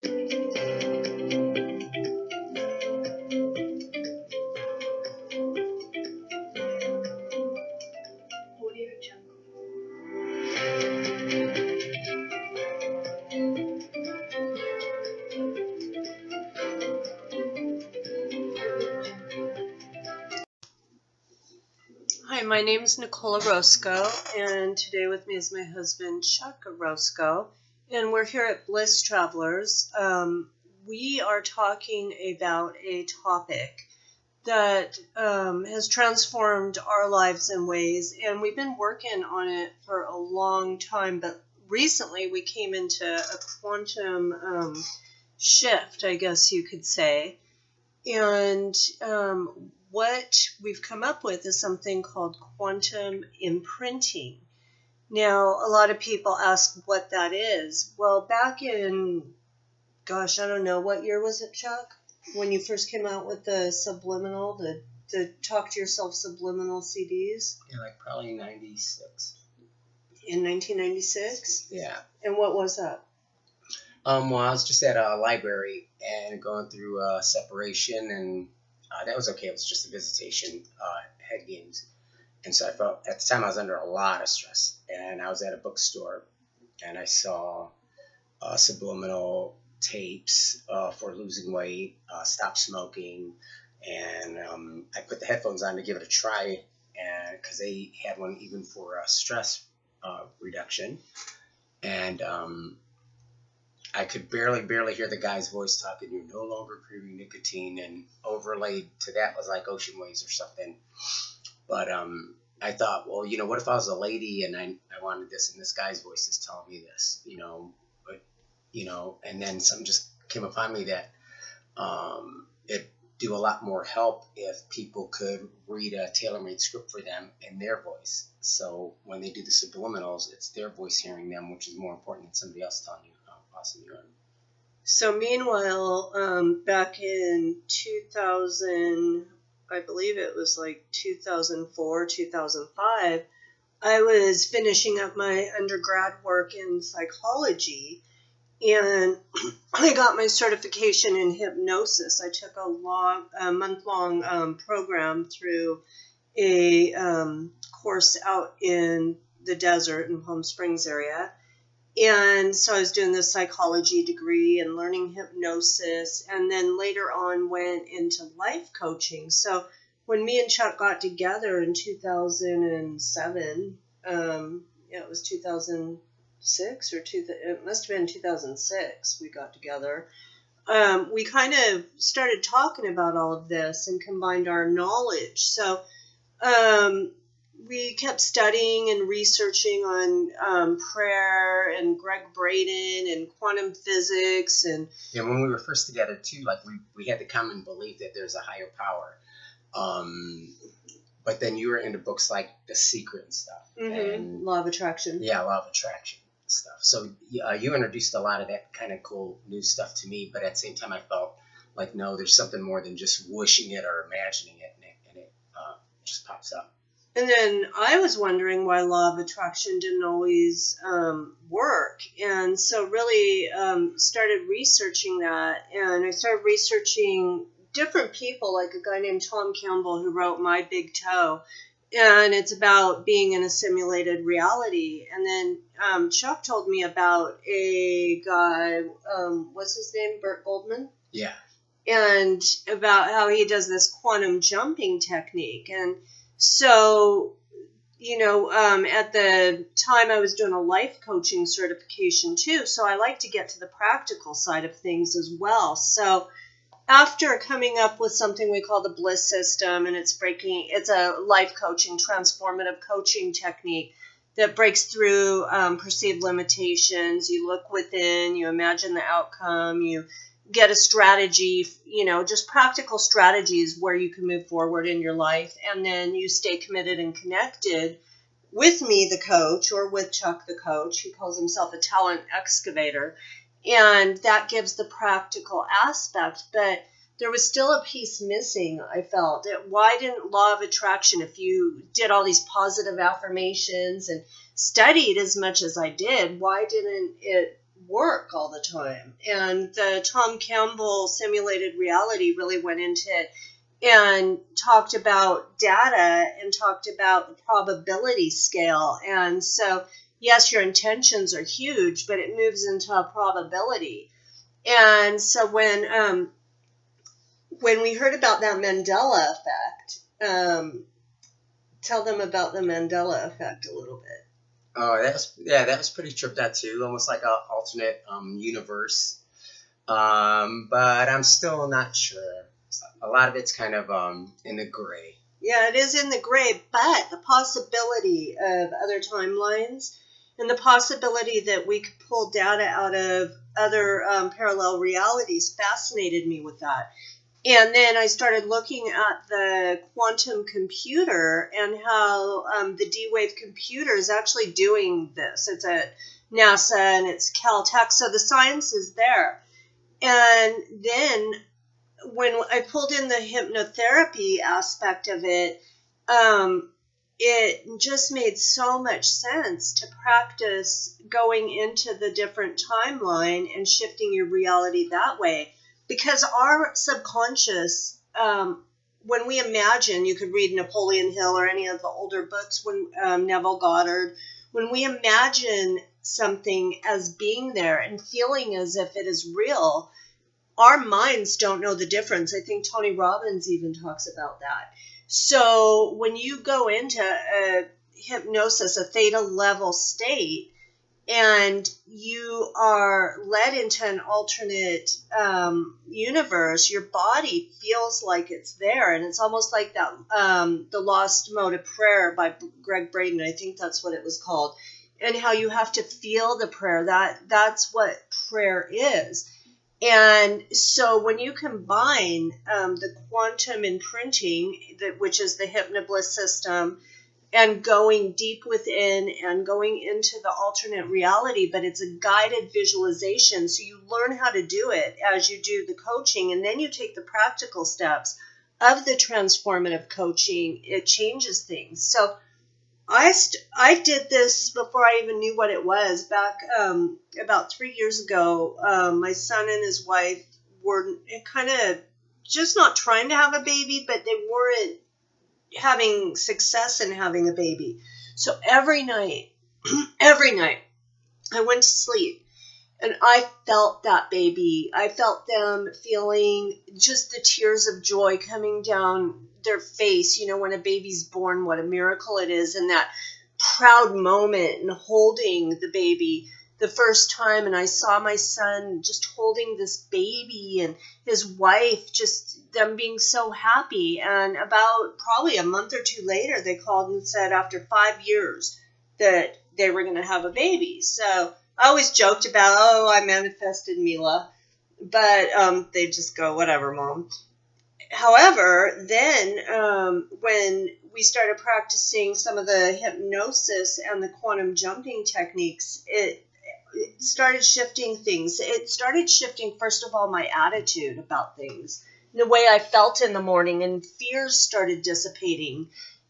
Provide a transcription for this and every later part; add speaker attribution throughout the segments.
Speaker 1: Hi, my name is Nicola Roscoe, and today with me is my husband, Chuck Roscoe, and we're here at Bliss Travelers. We are talking about a topic that has transformed our lives in ways, and we've been working on it for a long time, but recently we came into a quantum shift, I guess you could say, and what we've come up with is something called quantum imprinting. Now, a lot of people ask what that is. Well, back in, gosh, I don't know, what year was it, Chuck? When you first came out with the Subliminal, the Talk to Yourself Subliminal CDs?
Speaker 2: Yeah, like probably 96.
Speaker 1: In 1996?
Speaker 2: Yeah.
Speaker 1: And what was that?
Speaker 2: Well, I was just at a library and going through separation, and that was okay. It was just a visitation, head games. And so I felt, at the time I was under a lot of stress, and I was at a bookstore, and I saw subliminal tapes for losing weight, stop smoking, and I put the headphones on to give it a try, and because they had one even for stress reduction, and I could barely hear the guy's voice talking. You're no longer craving nicotine, and overlaid to that was like ocean waves or something. But I thought, well, you know, what if I was a lady and I wanted this, and this guy's voice is telling me this, you know, but you know, and then something just came upon me that it'd do a lot more help if people could read a tailor-made script for them in their voice. So when they do the subliminals, it's their voice hearing them, which is more important than somebody else telling you how awesome you are.
Speaker 1: So meanwhile, back in 2000, I believe it was like 2004, 2005, I was finishing up my undergrad work in psychology, and I got my certification in hypnosis. I took a month-long program through a course out in the desert in Palm Springs area. And so I was doing this psychology degree and learning hypnosis, and then later on went into life coaching. So when me and Chuck got together in 2007, it was 2006 or it must have been 2006 we got together. We kind of started talking about all of this and combined our knowledge. So we kept studying and researching on prayer and Greg Braden and quantum physics. And
Speaker 2: yeah, when we were first together too, like we had the common belief that there's a higher power. But then you were into books like The Secret and stuff.
Speaker 1: Mm-hmm. And Law of Attraction.
Speaker 2: Yeah, Law of Attraction stuff. So you introduced a lot of that kind of cool new stuff to me, but at the same time I felt like, no, there's something more than just wishing it or imagining it, and it just pops up.
Speaker 1: And then I was wondering why Law of Attraction didn't always work. And so really started researching that. And I started researching different people, like a guy named Tom Campbell who wrote My Big Toe. And it's about being in a simulated reality. And then Chuck told me about a guy, what's his name, Bert Goldman?
Speaker 2: Yeah.
Speaker 1: And about how he does this quantum jumping technique. And so, you know, at the time I was doing a life coaching certification too, so I like to get to the practical side of things as well. So after coming up with something we call the B.L.I.S.S system, and it's a life coaching, transformative coaching technique that breaks through perceived limitations. You look within, you imagine the outcome, you get a strategy, you know, just practical strategies where you can move forward in your life, and then you stay committed and connected with me, the coach, or with Chuck, the coach. He calls himself a talent excavator, and that gives the practical aspect, but there was still a piece missing, I felt. Why didn't Law of Attraction, if you did all these positive affirmations and studied as much as I did, why didn't it work all the time. And the Tom Campbell simulated reality really went into it and talked about data and talked about the probability scale. And so, yes, your intentions are huge, but it moves into a probability. And so when we heard about that Mandela effect, tell them about the Mandela effect a little bit.
Speaker 2: Oh, that was pretty tripped out too, almost like an alternate universe. But I'm still not sure. A lot of it's kind of in the gray.
Speaker 1: Yeah, it is in the gray, but the possibility of other timelines and the possibility that we could pull data out of other parallel realities fascinated me with that. And then I started looking at the quantum computer and how the D-Wave computer is actually doing this. It's at NASA and it's Caltech, so the science is there. And then when I pulled in the hypnotherapy aspect of it, it just made so much sense to practice going into the different timeline and shifting your reality that way. Because our subconscious, when we imagine, you could read Napoleon Hill or any of the older books, when Neville Goddard, when we imagine something as being there and feeling as if it is real, our minds don't know the difference. I think Tony Robbins even talks about that. So when you go into a hypnosis, a theta level state, and you are led into an alternate universe, your body feels like it's there. And it's almost like that, The Lost Mode of Prayer by Greg Braden. I think that's what it was called. And how you have to feel the prayer. That's what prayer is. And so when you combine the quantum imprinting, which is the Hypno-Bliss System, and going deep within and going into the alternate reality, but it's a guided visualization. So you learn how to do it as you do the coaching, and then you take the practical steps of the transformative coaching. It changes things. So I did this before I even knew what it was. Back about 3 years ago, my son and his wife were kind of just not trying to have a baby, but they weren't having success in having a baby. So every night, I went to sleep and I felt that baby. I felt them feeling just the tears of joy coming down their face. You know, when a baby's born, what a miracle it is. And that proud moment and holding the baby the first time. And I saw my son just holding this baby and his wife, just them being so happy. And about probably a month or two later, they called and said after 5 years that they were going to have a baby. So I always joked about, oh, I manifested Mila. But they just go, whatever, Mom. However, then when we started practicing some of the hypnosis and the quantum jumping techniques, it started shifting things. It started shifting, first of all, my attitude about things, the way I felt in the morning, and fears started dissipating,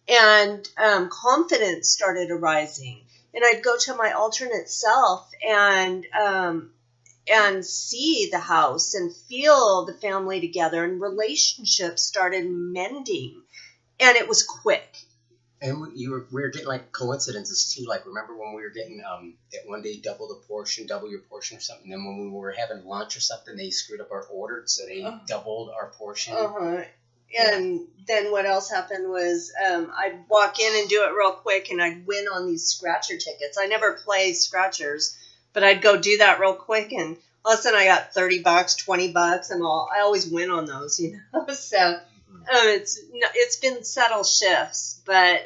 Speaker 1: and confidence started arising. And I'd go to my alternate self and see the house and feel the family together, and relationships started mending, and it was quick.
Speaker 2: And we were getting like coincidences too. Like, remember when we were getting that one day double your portion or something. And then when we were having lunch or something, they screwed up our order, so they doubled our portion.
Speaker 1: And then what else happened was I'd walk in and do it real quick, and I'd win on these scratcher tickets. I never play scratchers, but I'd go do that real quick, and all of a sudden I got $30, $20, and I always win on those, you know. So it's been subtle shifts, but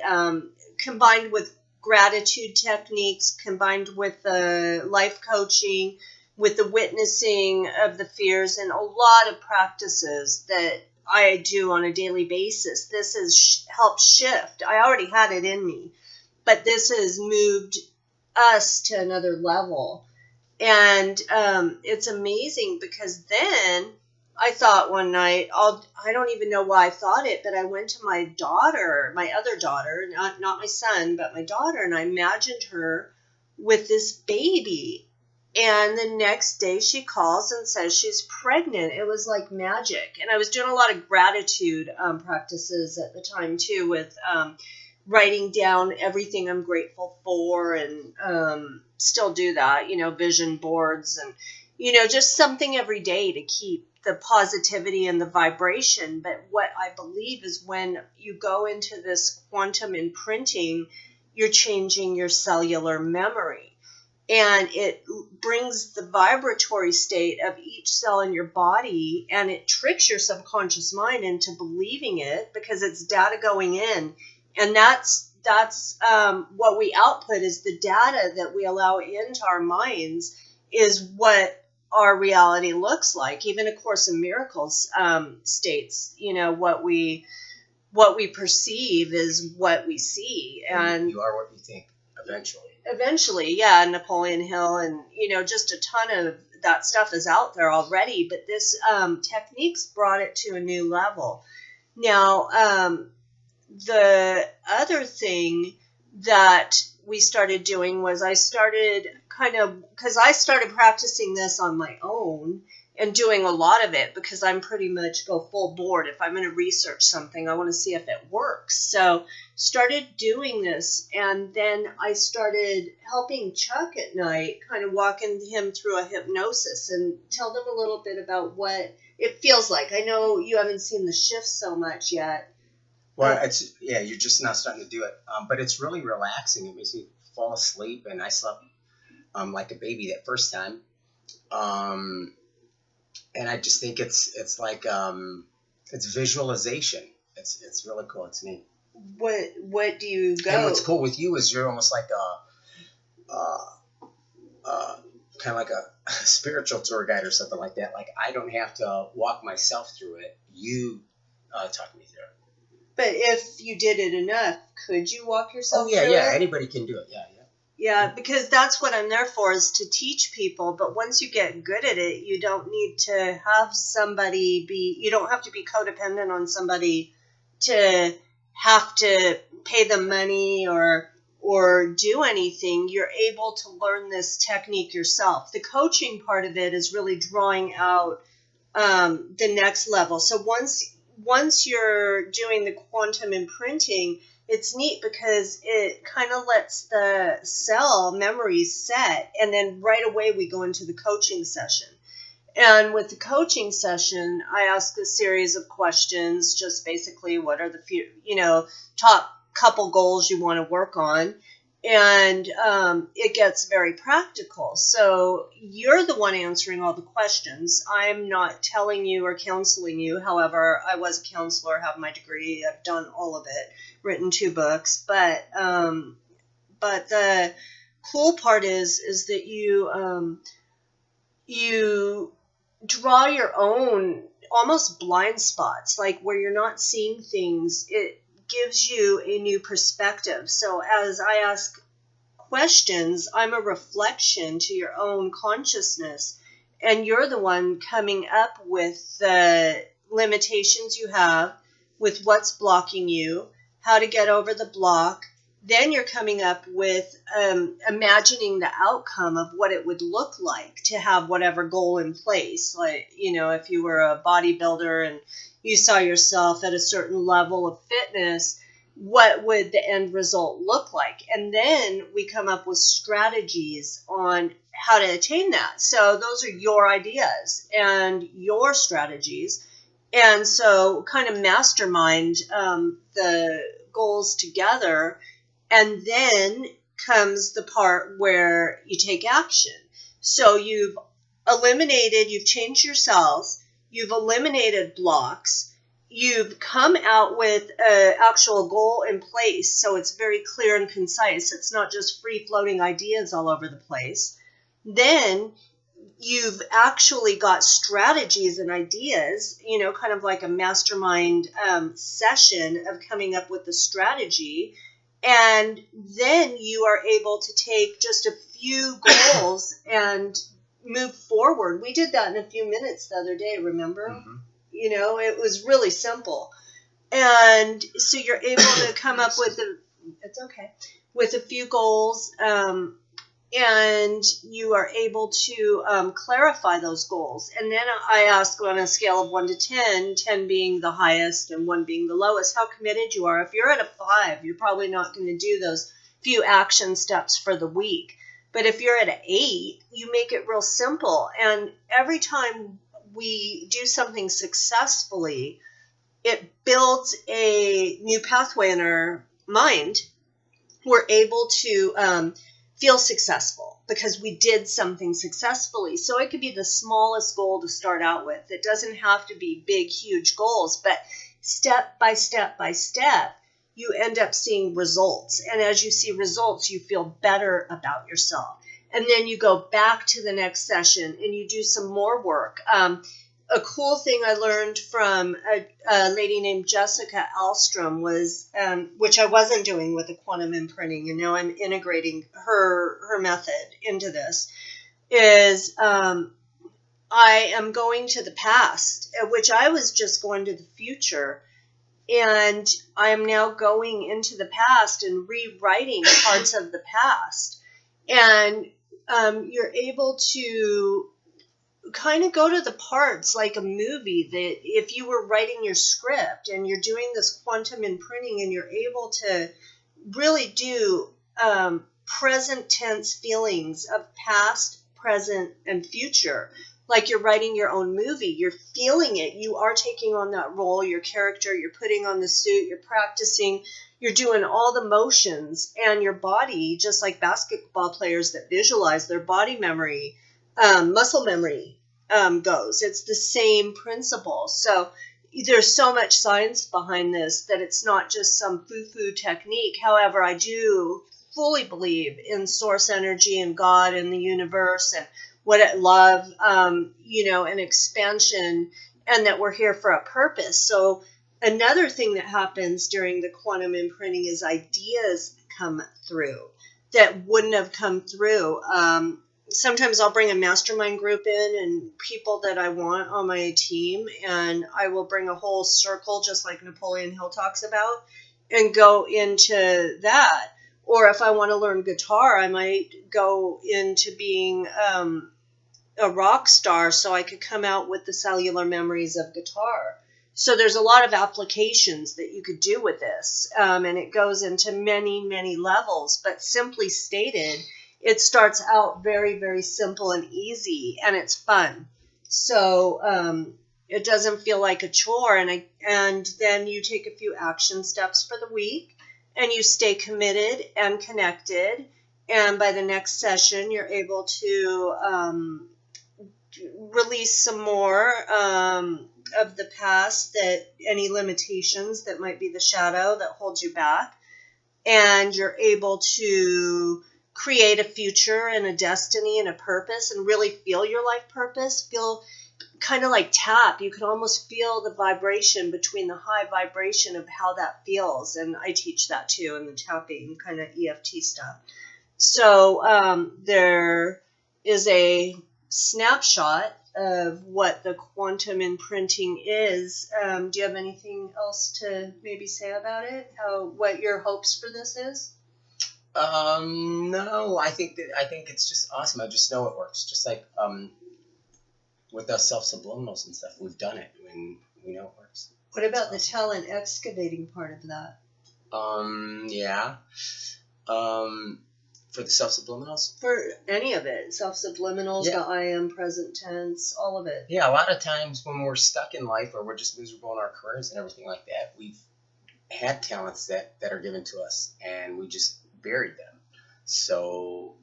Speaker 1: combined with gratitude techniques, combined with the life coaching, with the witnessing of the fears, and a lot of practices that I do on a daily basis. This has helped shift. I already had it in me, but this has moved us to another level. And it's amazing, because then I thought one night, I don't even know why I thought it, but I went to my daughter, my other daughter, not my son, but my daughter, and I imagined her with this baby. And the next day she calls and says she's pregnant. It was like magic. And I was doing a lot of gratitude practices at the time too, with writing down everything I'm grateful for, and still do that, vision boards, and, just something every day to keep the positivity and the vibration. But what I believe is when you go into this quantum imprinting, you're changing your cellular memory. And it brings the vibratory state of each cell in your body, and it tricks your subconscious mind into believing it because it's data going in. And that's what we output is the data that we allow into our minds is what our reality looks like. Even A Course in Miracles states, what we perceive is what we see. And
Speaker 2: you are what you think
Speaker 1: eventually, yeah. Napoleon Hill, and just a ton of that stuff is out there already, but this techniques brought it to a new level. Now, the other thing that we started doing was I started practicing this on my own and doing a lot of it because I'm pretty much go full board. If I'm going to research something, I want to see if it works. So started doing this, and then I started helping Chuck at night, kind of walking him through a hypnosis and tell them a little bit about what it feels like. I know you haven't seen the shift so much yet.
Speaker 2: Well, you're just now starting to do it, but it's really relaxing. It makes me fall asleep, and I slept like a baby that first time. And I just think it's like it's visualization. It's really cool. It's neat.
Speaker 1: What do you go?
Speaker 2: And what's cool with you is you're almost like kind of like a spiritual tour guide or something like that. Like I don't have to walk myself through it. You talk me through it.
Speaker 1: But if you did it enough, could you walk yourself through it?
Speaker 2: Yeah. Anybody can do it. Yeah.
Speaker 1: Yeah, because that's what I'm there for, is to teach people. But once you get good at it, you don't need to have somebody you don't have to be codependent on somebody to have to pay them money or do anything. You're able to learn this technique yourself. The coaching part of it is really drawing out the next level. So once you're doing the quantum imprinting, it's neat because it kind of lets the cell memories set, and then right away we go into the coaching session. And with the coaching session, I ask a series of questions, just basically what are the top couple goals you want to work on. And it gets very practical. So you're the one answering all the questions. I'm not telling you or counseling you. However, I was a counselor, have my degree. I've done all of it, written 2 books. But the cool part is that you draw your own almost blind spots, like where you're not seeing things. It gives you a new perspective. So as I ask questions, I'm a reflection to your own consciousness, and you're the one coming up with the limitations you have, with what's blocking you, how to get over the block. Then you're coming up with imagining the outcome of what it would look like to have whatever goal in place. Like, if you were a bodybuilder and you saw yourself at a certain level of fitness, what would the end result look like? And then we come up with strategies on how to attain that. So those are your ideas and your strategies. And so kind of mastermind the goals together. And then comes the part where you take action. So you've changed yourself, you've eliminated blocks, you've come out with an actual goal in place, so it's very clear and concise. It's not just free-floating ideas all over the place. Then you've actually got strategies and ideas, kind of like a mastermind session of coming up with the strategy. And then you are able to take just a few goals and move forward. We did that in a few minutes the other day, remember? Mm-hmm. It was really simple. And so you're able to come up with a few goals, and you are able to clarify those goals. And then I ask on a scale of 1 to 10, 10 being the highest and 1 being the lowest, how committed you are. If you're at a 5, you're probably not going to do those few action steps for the week. But if you're at an 8, you make it real simple. And every time we do something successfully, it builds a new pathway in our mind. We're able to feel successful because we did something successfully. So it could be the smallest goal to start out with. It doesn't have to be big, huge goals, but step by step by step, you end up seeing results. And as you see results, you feel better about yourself. And then you go back to the next session and you do some more work. A cool thing I learned from a lady named Jessica Alstrom was, which I wasn't doing with the quantum imprinting, and now I'm integrating her method into this, is I am going to the past, which I was just going to the future, and I am now going into the past and rewriting parts of the past. And you're able to kind of go to the parts like a movie that if you were writing your script and you're doing this quantum imprinting and you're able to really do present tense feelings of past, present, and future. Like you're writing your own movie. You're feeling it. You are taking on that role, your character. You're putting on the suit. You're practicing. You're doing all the motions. And your body, just like basketball players that visualize, their body memory, muscle memory goes. It's the same principle. So there's so much science behind this that it's not just some foo-foo technique. However, I do fully believe in source energy and God and the universe and love, and expansion, and that we're here for a purpose. So another thing that happens during the quantum imprinting is ideas come through that wouldn't have come through. Sometimes I'll bring a mastermind group in and people that I want on my team, and I will bring a whole circle, just like Napoleon Hill talks about, and go into that. Or if I want to learn guitar, I might go into being a rock star so I could come out with the cellular memories of guitar. So there's a lot of applications that you could do with this, and it goes into many, many levels. But simply stated, it starts out very, very simple and easy, and it's fun. So it doesn't feel like a chore. And then you take a few action steps for the week, and you stay committed and connected. And by the next session, you're able to release some more of the past, that any limitations that might be the shadow that holds you back. And you're able to create a future and a destiny and a purpose and really feel your life purpose, feel kind of like tap. You can almost feel the vibration between the high vibration of how that feels. And I teach that too in the tapping kind of EFT stuff. So there is a snapshot of what the quantum imprinting is. Do you have anything else to maybe say about it? What your hopes for this is?
Speaker 2: No, I think it's just awesome. I just know it works. Just like with the self-subliminals and stuff, we've done it and we know it works.
Speaker 1: What about the talent excavating part of that?
Speaker 2: Yeah. For the self-subliminals?
Speaker 1: For any of it. Self-subliminals, yeah. The I am, present tense, all of it.
Speaker 2: Yeah, a lot of times when we're stuck in life or we're just miserable in our careers and everything like that, we've had talents that are given to us and we just buried them. So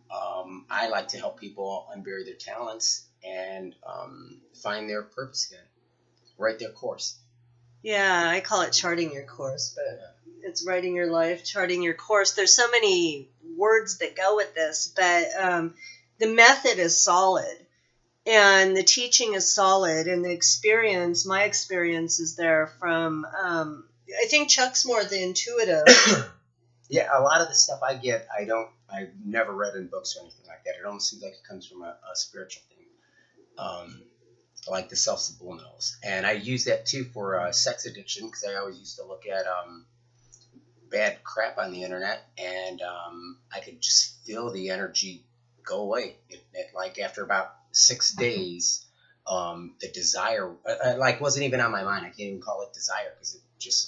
Speaker 2: I like to help people unbury their talents and find their purpose again, write their course.
Speaker 1: Yeah, I call it charting your course, but it's writing your life, charting your course. There's so many words that go with this, but the method is solid and the teaching is solid, and the experience, my experience is there from, I think Chuck's more the intuitive.
Speaker 2: Yeah, a lot of the stuff I get, I've never read in books or anything like that. It almost seems like it comes from a spiritual thing, like the self-subliminals. And I use that too for sex addiction, because I always used to look at bad crap on the internet, and I could just feel the energy go away. Like after about 6 days, the desire like wasn't even on my mind. I can't even call it desire because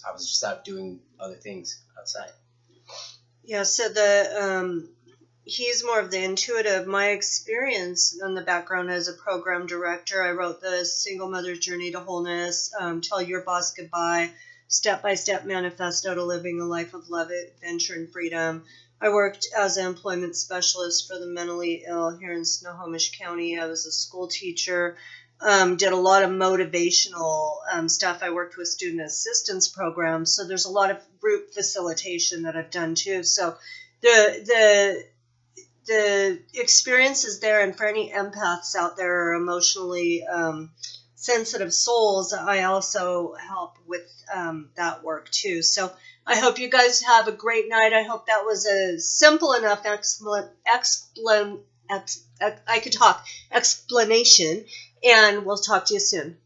Speaker 2: I was just out doing other things outside.
Speaker 1: Yeah, so he's more of the intuitive. My experience in the background as a program director, I wrote the Single Mother's Journey to Wholeness, Tell Your Boss Goodbye, Step-by-Step Manifesto to Living a Life of Love, Adventure, and Freedom. I worked as an employment specialist for the mentally ill here in Snohomish County. I was a school teacher, did a lot of motivational stuff. I worked with student assistance programs, so there's a lot of group facilitation that I've done too. So the experience is there, and for any empaths out there or emotionally sensitive souls, I also help with that work too. So I hope you guys have a great night. I hope that was a simple enough explanation, and we'll talk to you soon.